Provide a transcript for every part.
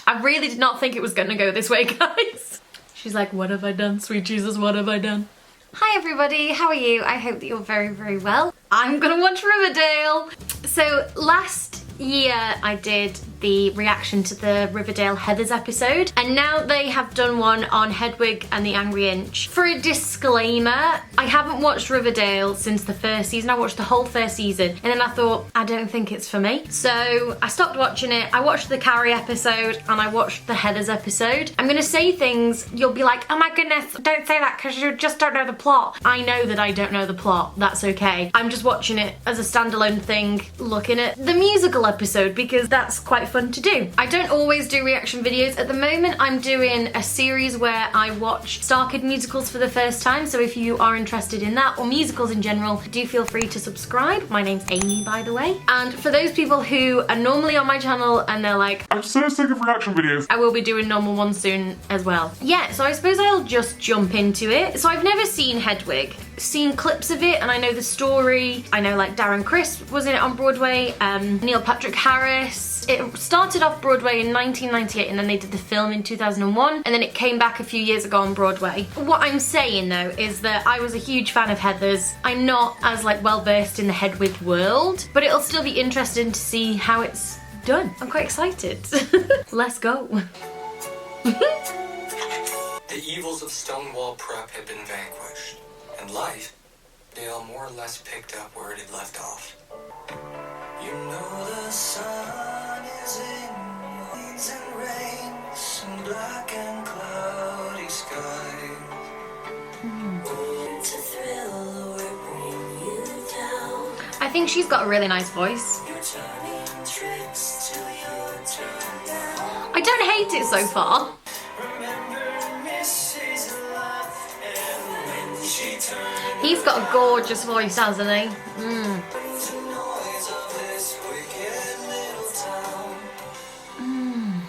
I really did not think it was gonna go this way, guys. She's like, what have I done? Sweet Jesus, what have I done? Hi everybody, how are you? I hope that you're very, very well. I'm gonna watch Riverdale. So last year I did the reaction to the Riverdale Heathers episode, and now they have done one on Hedwig and the Angry Inch. For a disclaimer, I haven't watched Riverdale since the first season. I watched the whole first season and then I thought, I don't think it's for me. So I stopped watching it. I watched the Carrie episode and I watched the Heathers episode. I'm gonna say things, you'll be like, oh my goodness, don't say that because you just don't know the plot. I know that I don't know the plot, that's okay. I'm just watching it as a standalone thing, looking at the musical episode because that's quite fun to do. I don't always do reaction videos. At the moment I'm doing a series where I watch Star Kid musicals for the first time, so if you are interested in that or musicals in general, do feel free to subscribe. My name's Amy, by the way. And for those people who are normally on my channel and they're like, I'm so sick of reaction videos, I will be doing normal ones soon as well. Yeah, so I suppose I'll just jump into it. So I've never seen Hedwig, seen clips of it and I know the story. I know like Darren Criss was in it on Broadway, Neil Patrick Harris. It started off Broadway in 1998 and then they did the film in 2001 and then it came back a few years ago on Broadway. What I'm saying though is that I was a huge fan of Heathers. I'm not as like well versed in the Hedwig world, but it'll still be interesting to see how it's done. I'm quite excited. Let's go. The evils of Stonewall Prep had been vanquished, and life, Dale more or less picked up where it had left off. You know the sun is in winds and rains and black and cloudy skies. To thrill or bring you down. I think she's got a really nice voice. You're turning tricks till you're turned down. I don't hate it so far. He's got a gorgeous voice, hasn't he?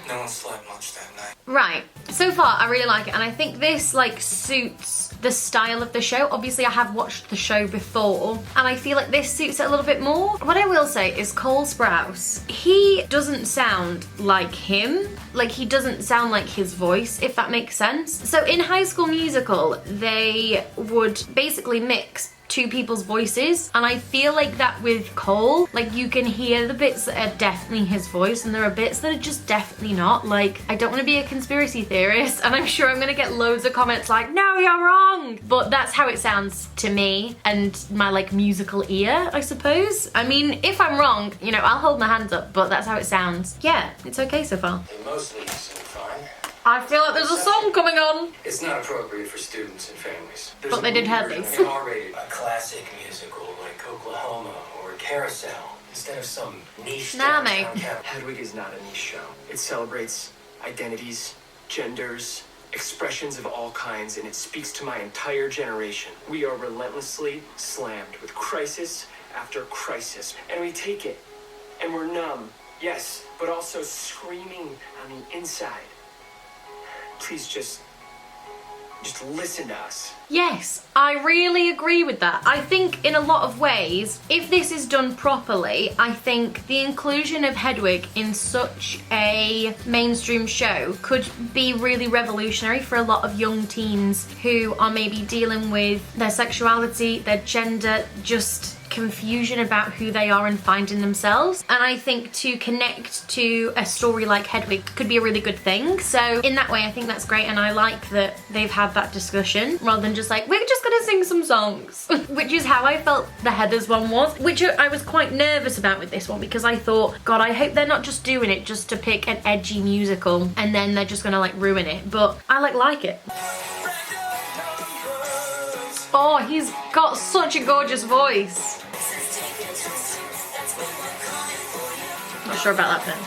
No one slept much that night. Right, so far I really like it and I think this like suits the style of the show. Obviously I have watched the show before and I feel like this suits it a little bit more. What I will say is Cole Sprouse, he doesn't sound like him. Like he doesn't sound like his voice, if that makes sense. So in High School Musical, they would basically mix two people's voices and I feel like that with Cole, like you can hear the bits that are definitely his voice and there are bits that are just definitely not. Like, I don't want to be a conspiracy theorist and I'm sure I'm gonna get loads of comments like, no, you're wrong, but that's how it sounds to me and my like musical ear, I suppose. I mean, if I'm wrong, you know, I'll hold my hands up, but that's how it sounds. Yeah, it's okay so far. They mostly sing fine. I feel like there's a song coming on. It's not appropriate for students and families. But they did have these. R-rated, a classic musical like Oklahoma or Carousel, instead of some niche Nami. Hedwig is not a niche show. It celebrates identities, genders, expressions of all kinds, and it speaks to my entire generation. We are relentlessly slammed with crisis after crisis, and we take it, and we're numb, yes, but also screaming on the inside. Please just listen to us. Yes, I really agree with that. I think in a lot of ways, if this is done properly, I think the inclusion of Hedwig in such a mainstream show could be really revolutionary for a lot of young teens who are maybe dealing with their sexuality, their gender, just confusion about who they are and finding themselves. And I think to connect to a story like Hedwig could be a really good thing. So in that way, I think that's great and I like that they've had that discussion rather than just like, we're just gonna sing some songs, which is how I felt the Heathers one was, which I was quite nervous about with this one because I thought, God, I hope they're not just doing it just to pick an edgy musical and then they're just gonna like ruin it, but I like it. Oh, he's got such a gorgeous voice. Not sure about that then.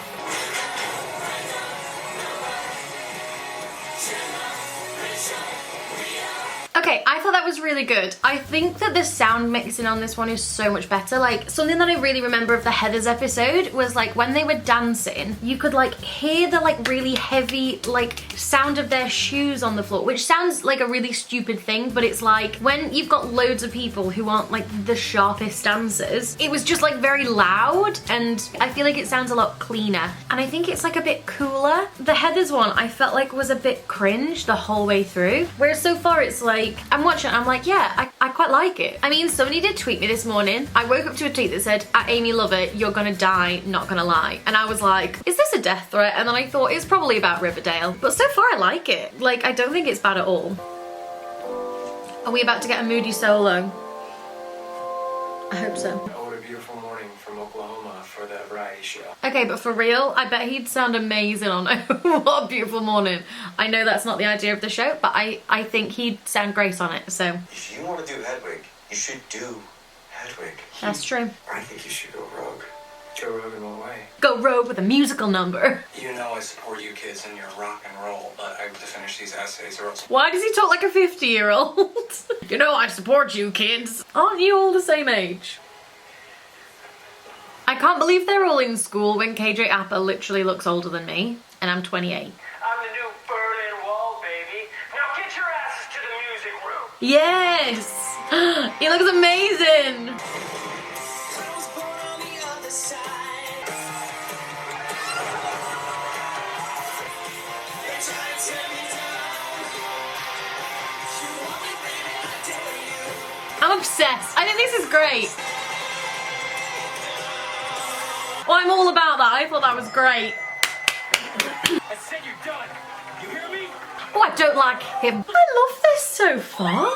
Okay, I thought that was really good. I think that the sound mixing on this one is so much better. Like, something that I really remember of the Heathers episode was like when they were dancing, you could like hear the like really heavy like sound of their shoes on the floor, which sounds like a really stupid thing, but it's like when you've got loads of people who aren't like the sharpest dancers, it was just like very loud, and I feel like it sounds a lot cleaner. And I think it's like a bit cooler. The Heathers one I felt like was a bit cringe the whole way through, whereas so far it's like, I'm watching it, I'm like, yeah, I quite like it. I mean, somebody did tweet me this morning. I woke up to a tweet that said, at Amy Lovatt, you're gonna die, not gonna lie. And I was like, is this a death threat? And then I thought, it's probably about Riverdale. But so far I like it. Like, I don't think it's bad at all. Are we about to get a moody solo? I hope so. What a beautiful morning from Oklahoma for the variety show. Okay, but for real, I bet he'd sound amazing on What a Beautiful Morning. I know that's not the idea of the show, but I think he'd sound great on it, so. If you want to do Hedwig, you should do Hedwig. That's true. I think you should go rogue. Go rogue in what way? Go rogue with a musical number. You know I support you kids in your rock and roll, but I have to finish these essays or else. Why does he talk like a 50-year-old? You know I support you kids. Aren't you all the same age? I can't believe they're all in school when KJ Appa literally looks older than me, and I'm 28. I'm the new Berlin Wall, baby. Now get your asses to the music room. Yes! He looks amazing! I'm obsessed. I think this is great. Oh, I'm all about that. I thought that was great. I said you're done. You hear me? Oh, I don't like him. I love this so far.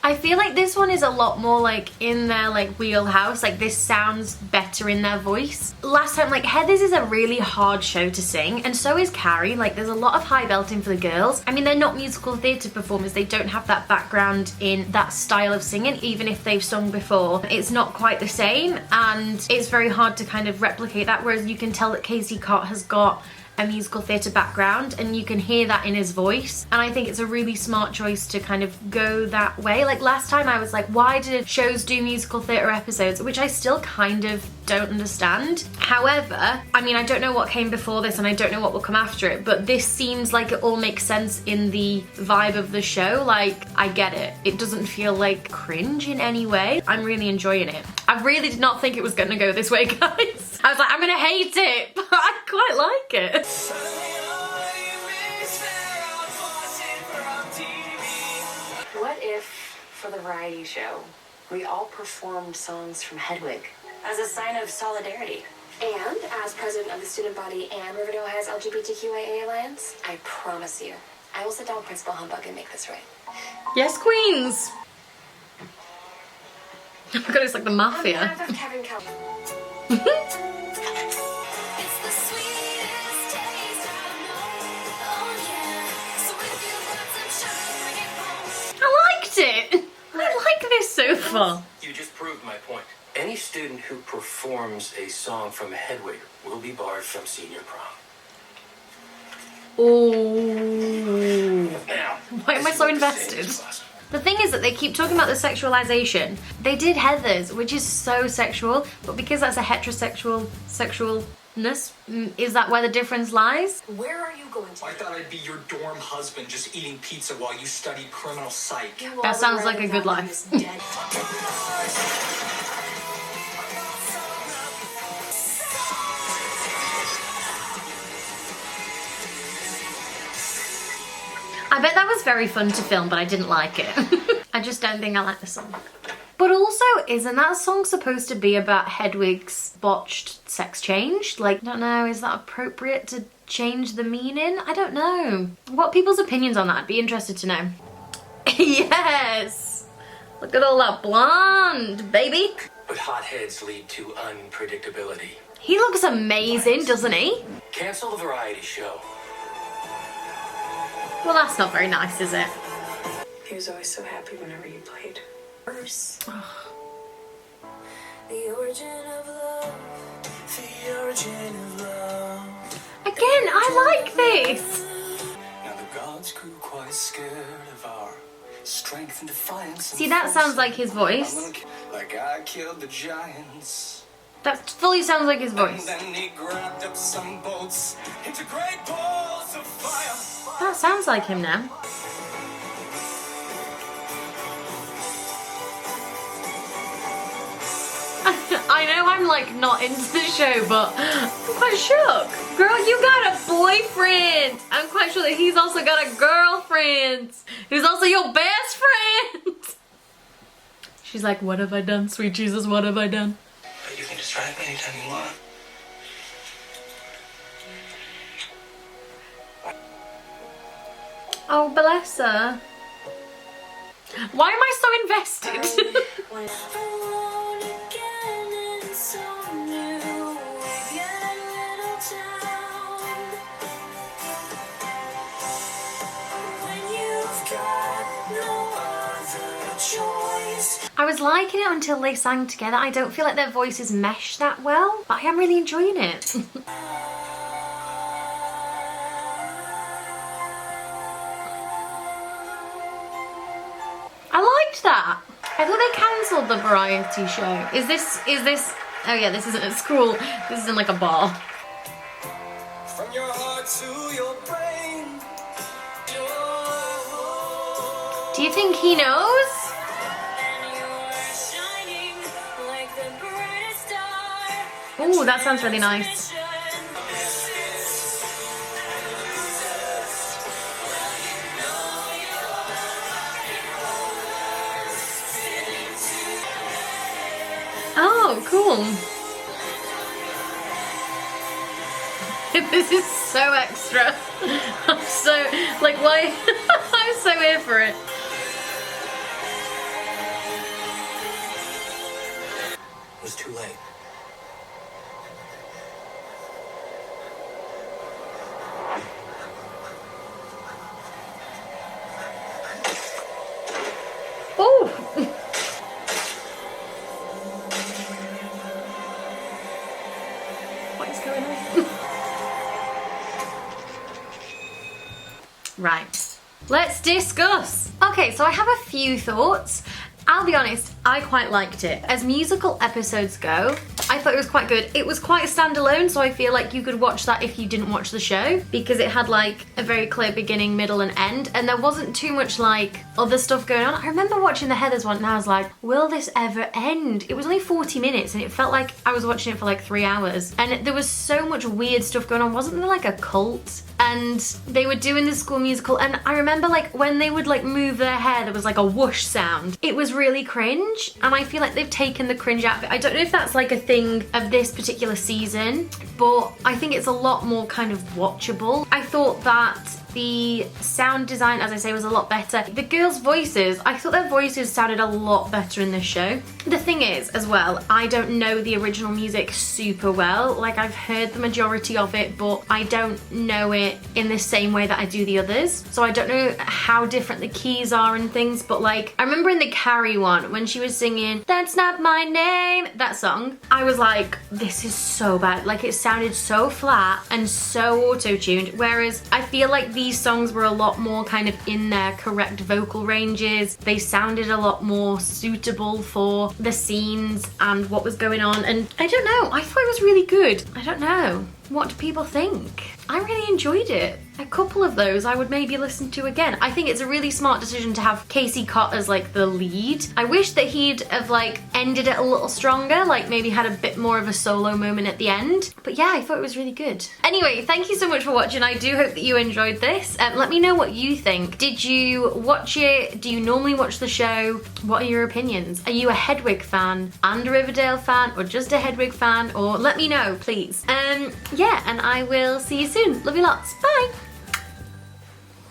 I feel like this one is a lot more like in their like wheelhouse. Like this sounds better in their voice. Last time, like Heathers is a really hard show to sing, and so is Carrie. Like there's a lot of high belting for the girls. I mean, they're not musical theatre performers. They don't have that background in that style of singing, even if they've sung before. It's not quite the same, and it's very hard to kind of replicate that, whereas you can tell that Casey Cott has got a musical theatre background, and you can hear that in his voice, and I think it's a really smart choice to kind of go that way. Like last time I was like, why did shows do musical theatre episodes, which I still kind of don't understand. However, I mean, I don't know what came before this and I don't know what will come after it, but this seems like it all makes sense in the vibe of the show. Like, I get it. It doesn't feel like cringe in any way. I'm really enjoying it. I really did not think it was gonna go this way, guys. I was like, I'm gonna hate it, but I quite like it. What if, for the variety show, we all performed songs from Hedwig as a sign of solidarity? And as president of the student body and Riverdale has LGBTQIA Alliance, I promise you, I will sit down with Principal Humbug and make this right. Yes, queens. Oh my god, it's like the mafia. On behalf of Kevin Cal- I liked it. I like this so far. You just proved my point. Any student who performs a song from Hedwig will be barred from senior prom. Oh. Now, Why am I so invested? The thing is that they keep talking about the sexualization. They did Heathers, which is so sexual, but because that's a heterosexual sexualness, is that where the difference lies? Where are you going to? I thought I'd be your dorm husband just eating pizza while you studied criminal psych. Yeah, well, That sounds the like a good relevant life. is dead. I bet that was very fun to film, but I didn't like it. I just don't think I like the song. But also, isn't that song supposed to be about Hedwig's botched sex change? Like, I don't know, is that appropriate to change the meaning? I don't know. What people's opinions on that? I'd be interested to know. Yes! Look at all that blonde, baby. But hot heads lead to unpredictability. He looks amazing, doesn't he? Cancel the variety show. Well, that's not very nice, is it? He was always so happy whenever you played. Verse. The origin of love. The origin of love. Again, I like this. Now the gods grew quite scared of our strength and defiance. See, that sounds like his voice. Like I killed the giants. That fully sounds like his voice. And then he grabbed up some boats into great balls of fire. That sounds like him now. I know I'm like not into the show, but I'm quite shook. Girl, you got a boyfriend. I'm quite sure that he's also got a girlfriend who's also your best friend. She's like, what have I done, sweet Jesus, what have I done? But you can just drive me anytime you want. Oh, bless her. Why am I so invested? Alone again in some new again little town. When you've got no other choice. I was liking it until they sang together. I don't feel like their voices mesh that well, but I am really enjoying it. I liked that. I thought they cancelled the variety show. Is this, oh yeah, this isn't at school. This is in like a bar. From your heart to your brain. Do you think he knows? And you're shining like the brightest star. Oh, that sounds really nice. Oh, cool. This is so extra. I'm so, like, why? I'm so here for it. It was too late. Oh! What is going on? Right. Let's discuss. Okay, so I have a few thoughts. I'll be honest, I quite liked it. As musical episodes go, I thought it was quite good. It was quite standalone, so I feel like you could watch that if you didn't watch the show, because it had like a very clear beginning, middle and end, and there wasn't too much like other stuff going on. I remember watching the Heathers one and I was like, will this ever end? It was only 40 minutes and it felt like I was watching it for like 3 hours, and there was so much weird stuff going on. Wasn't there like a cult? And they were doing the School Musical, and I remember like when they would like move their hair, there was like a whoosh sound. It was really cringe, and I feel like they've taken the cringe out of it. I don't know if that's like a thing of this particular season, but I think it's a lot more kind of watchable. I thought that the sound design, as I say, was a lot better. The girls' voices, I thought their voices sounded a lot better in this show. The thing is, as well, I don't know the original music super well. Like, I've heard the majority of it, but I don't know it in the same way that I do the others. So I don't know how different the keys are and things, but like, I remember in the Carrie one, when she was singing, "That's Not My Name," that song, I was like, this is so bad. Like, it sounded so flat and so auto-tuned, whereas I feel like these songs were a lot more kind of in their correct vocal ranges. They sounded a lot more suitable for the scenes and what was going on, and I don't know, I thought it was really good. I don't know. What do people think? I really enjoyed it. A couple of those I would maybe listen to again. I think it's a really smart decision to have Casey Cott as like the lead. I wish that he'd have like ended it a little stronger, like maybe had a bit more of a solo moment at the end. But yeah, I thought it was really good. Anyway, thank you so much for watching. I do hope that you enjoyed this. Let me know what you think. Did you watch it? Do you normally watch the show? What are your opinions? Are you a Hedwig fan and a Riverdale fan, or just a Hedwig fan? Or let me know, please. Yeah, and I will see you soon. Love you lots. Bye!